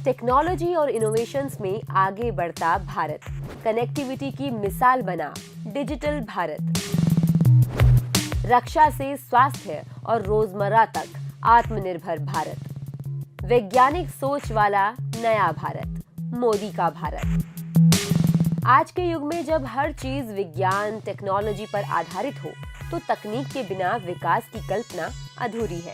Technology और innovations में आगे बढ़ता भारत, कनेक्टिविटी की मिसाल बना डिजिटल भारत। रक्षा से स्वास्थ्य और रोजमर्रा तक आत्मनिर्भर भारत। वैज्ञानिक सोच वाला नया भारत, मोदी का भारत। आज के युग में जब हर चीज विज्ञान टेक्नोलॉजी पर आधारित हो, तो तकनीक के बिना विकास की कल्पना अधूरी है।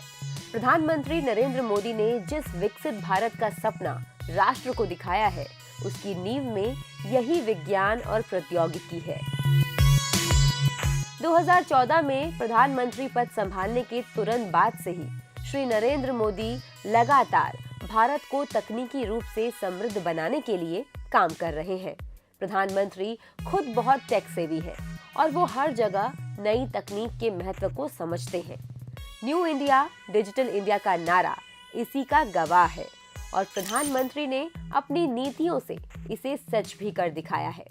प्रधानमंत्री नरेंद्र मोदी ने जिस विकसित भारत का सपना राष्ट्र को दिखाया है, उसकी नींव में यही विज्ञान और प्रौद्योगिकी है। 2014 में प्रधानमंत्री पद संभालने के तुरंत बाद से ही श्री नरेंद्र मोदी लगातार भारत को तकनीकी रूप से समृद्ध बनाने के लिए काम कर रहे हैं। प्रधानमंत्री खुद बहुत टेक सेवी है और वो हर जगह नई तकनीक के महत्व को समझते हैं। न्यू इंडिया, डिजिटल इंडिया का नारा इसी का गवाह है और प्रधानमंत्री ने अपनी नीतियों से इसे सच भी कर दिखाया है।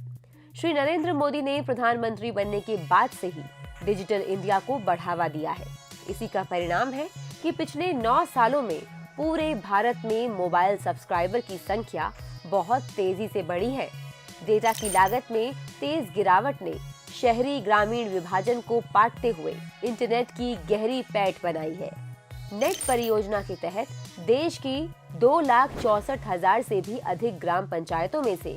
श्री नरेंद्र मोदी ने प्रधानमंत्री बनने के बाद से ही डिजिटल इंडिया को बढ़ावा दिया है। इसी का परिणाम है कि पिछले 9 सालों में पूरे भारत में मोबाइल सब्सक्राइबर की संख्या बहुत तेजी से बढ़ी है। डेटा की लागत में तेज गिरावट ने शहरी ग्रामीण विभाजन को पाटते हुए इंटरनेट की गहरी पैठ बनाई है। नेट परियोजना के तहत देश की 2,64,000 से भी अधिक ग्राम पंचायतों में से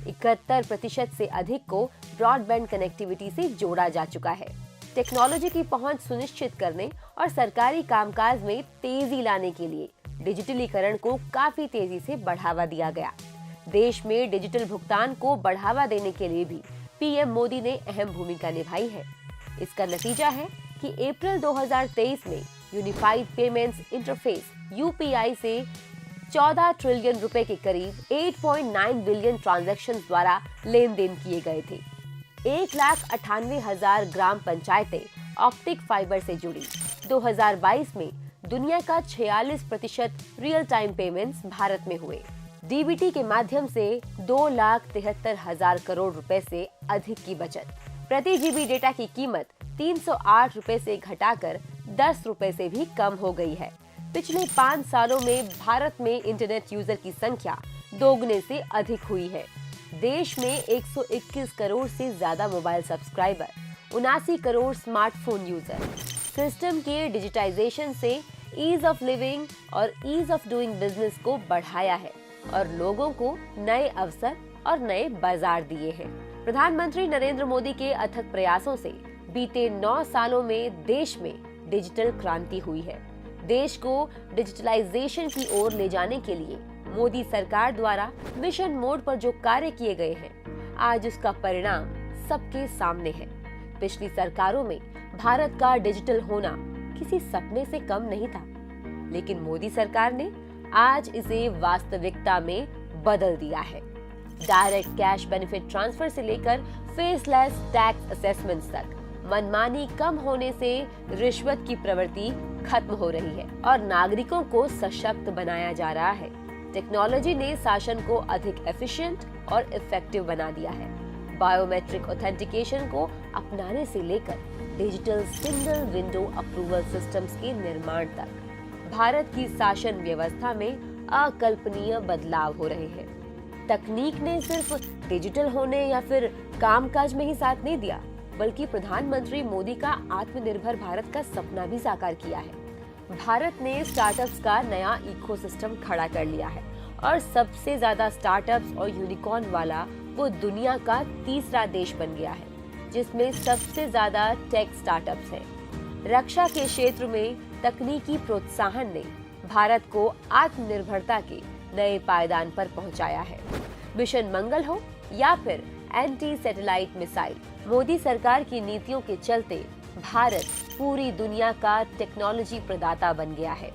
71% से अधिक को ब्रॉडबैंड कनेक्टिविटी से जोड़ा जा चुका है। टेक्नोलॉजी की पहुंच सुनिश्चित करने और सरकारी कामकाज में तेजी लाने के लिए डिजिटलीकरण को काफी तेजी से बढ़ावा दिया गया। देश में डिजिटल भुगतान को बढ़ावा देने के लिए भी पीएम मोदी ने अहम भूमिका निभाई है। इसका नतीजा है कि अप्रैल 2023 में यूनिफाइड पेमेंट्स इंटरफेस यूपीआई से 14 ट्रिलियन रुपए के करीब 8.9 बिलियन ट्रांजैक्शंस द्वारा लेन देन किए गए थे। 1,98,000 ग्राम पंचायतें ऑप्टिक फाइबर से जुड़ी। 2022 में दुनिया का 46% रियल टाइम पेमेंट्स भारत में हुए। डीबीटी के माध्यम से 2,73,000 करोड़ रुपए से अधिक की बचत। प्रति जीबी डेटा की कीमत 308 रुपए से घटाकर 10 रुपए से भी कम हो गई है। पिछले 5 सालों में भारत में इंटरनेट यूजर की संख्या दोगुने से अधिक हुई है। देश में 121 करोड़ से ज्यादा mobile subscriber, 79 crore smartphone user. System के डिजिटाइजेशन से ईज ऑफ लिविंग और ईज ऑफ डूइंग बिजनेस को बढ़ाया है और लोगों को नए अवसर और नए बाजार दिए हैं। प्रधानमंत्री नरेंद्र मोदी के अथक प्रयासों से बीते 9 सालों में देश में डिजिटल क्रांति हुई है। देश को डिजिटलाइजेशन की ओर ले जाने के लिए मोदी सरकार द्वारा मिशन मोड पर जो कार्य किए गए हैं, आज उसका परिणाम सबके सामने है। पिछली सरकारों में भारत का डिजिटल होना किसी सपने से कम नहीं था, लेकिन मोदी सरकार ने आज इसे वास्तविकता में बदल दिया है। डायरेक्ट कैश बेनिफिट ट्रांसफर से लेकर फेसलेस टैक्स असेसमेंट्स तक मनमानी कम होने से रिश्वत की प्रवृत्ति खत्म हो रही है और नागरिकों को सशक्त बनाया जा रहा है। टेक्नोलॉजी ने शासन को अधिक एफिशिएंट और इफेक्टिव बना दिया है। बायोमेट्रिक ऑथेंटिकेशन को अपनाने से लेकर digital single window approval systems के निर्माण तक भारत की शासन व्यवस्था में अकल्पनीय बदलाव हो रहे हैं। तकनीक ने सिर्फ डिजिटल होने या फिर कामकाज में ही साथ नहीं दिया, बल्कि प्रधानमंत्री मोदी का आत्मनिर्भर भारत का सपना भी साकार किया है। भारत ने स्टार्टअप्स का नया इकोसिस्टम खड़ा कर लिया है और सबसे ज्यादा स्टार्टअप्स और यूनिकॉर्न वाला वो दुनिया का तीसरा देश बन गया है, जिसमें सबसे ज्यादा टेक स्टार्टअप्स हैं। रक्षा के क्षेत्र में तकनीकी प्रोत्साहन ने भारत को आत्मनिर्भरता के नए पायदान पर पहुंचाया है। मिशन मंगल हो या फिर एंटी सैटेलाइट मिसाइल, मोदी सरकार की नीतियों के चलते भारत पूरी दुनिया का टेक्नोलॉजी प्रदाता बन गया है।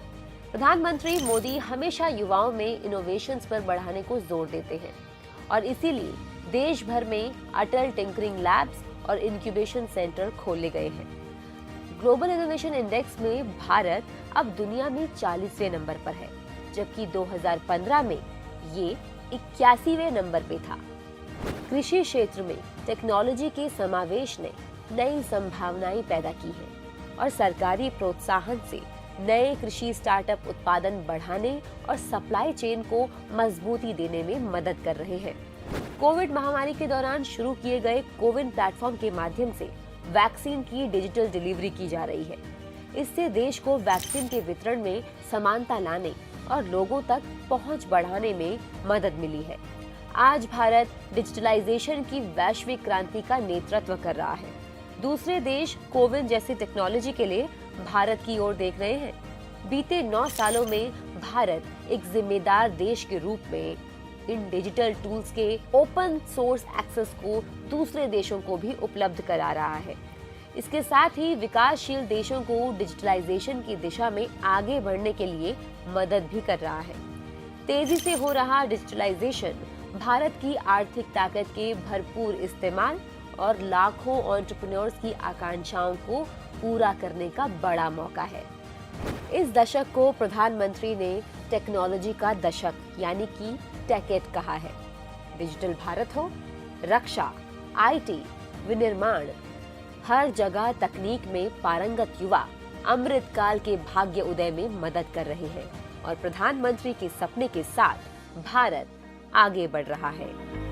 प्रधानमंत्री मोदी हमेशा युवाओं में इनोवेशंस पर बढ़ाने को जोर देते हैं और इसीलिए देश भर में अटल टिंकरिंग लैब्स और इंक्यूबेशन सेंटर खोले गए हैं। ग्लोबल इनोवेशन इंडेक्स में भारत अब दुनिया में 40वें नंबर पर है, जबकि 2015 में ये 81वें नंबर पे था। कृषि क्षेत्र में टेक्नोलॉजी के समावेश ने नई संभावनाएं पैदा की हैं और सरकारी प्रोत्साहन से नए कृषि स्टार्टअप उत्पादन बढ़ाने और सप्लाई चेन को मजबूती देने में मदद कर रहे हैं। कोविड महामारी के दौरान शुरू किए गए कोविन प्लेटफॉर्म के माध्यम से वैक्सीन की डिजिटल डिलीवरी की जा रही है। इससे देश को वैक्सीन के वितरण में समानता लाने और लोगों तक पहुंच बढ़ाने में मदद मिली है। आज भारत डिजिटलाइजेशन की वैश्विक क्रांति का नेतृत्व कर रहा है। दूसरे देश कोविन जैसी टेक्नोलॉजी के लिए भारत की ओर देख रहे हैं। बीते 9 सालों में भारत एक जिम्मेदार देश के रूप में इन डिजिटल टूल्स के ओपन सोर्स एक्सेस को दूसरे देशों को भी उपलब्ध करा रहा है। इसके साथ ही विकासशील देशों को डिजिटलाइजेशन की दिशा में आगे बढ़ने के लिए मदद भी कर रहा है। तेजी से हो रहा डिजिटलाइजेशन भारत की आर्थिक ताकत के भरपूर इस्तेमाल और लाखों एंटरप्रेन्योर्स की आकांक्षाओं को पूरा करने का बड़ा मौका है। इस दशक को प्रधानमंत्री ने टेक्नोलॉजी का दशक यानी कि टेकेट कहा है। डिजिटल भारत हो, रक्षा, आईटी, विनिर्माण, हर जगह तकनीक में पारंगत युवा अमृतकाल के भाग्य उदय में मदद कर रहे हैं और प्रधानमंत्री के सपने के साथ भारत आगे बढ़ रहा है।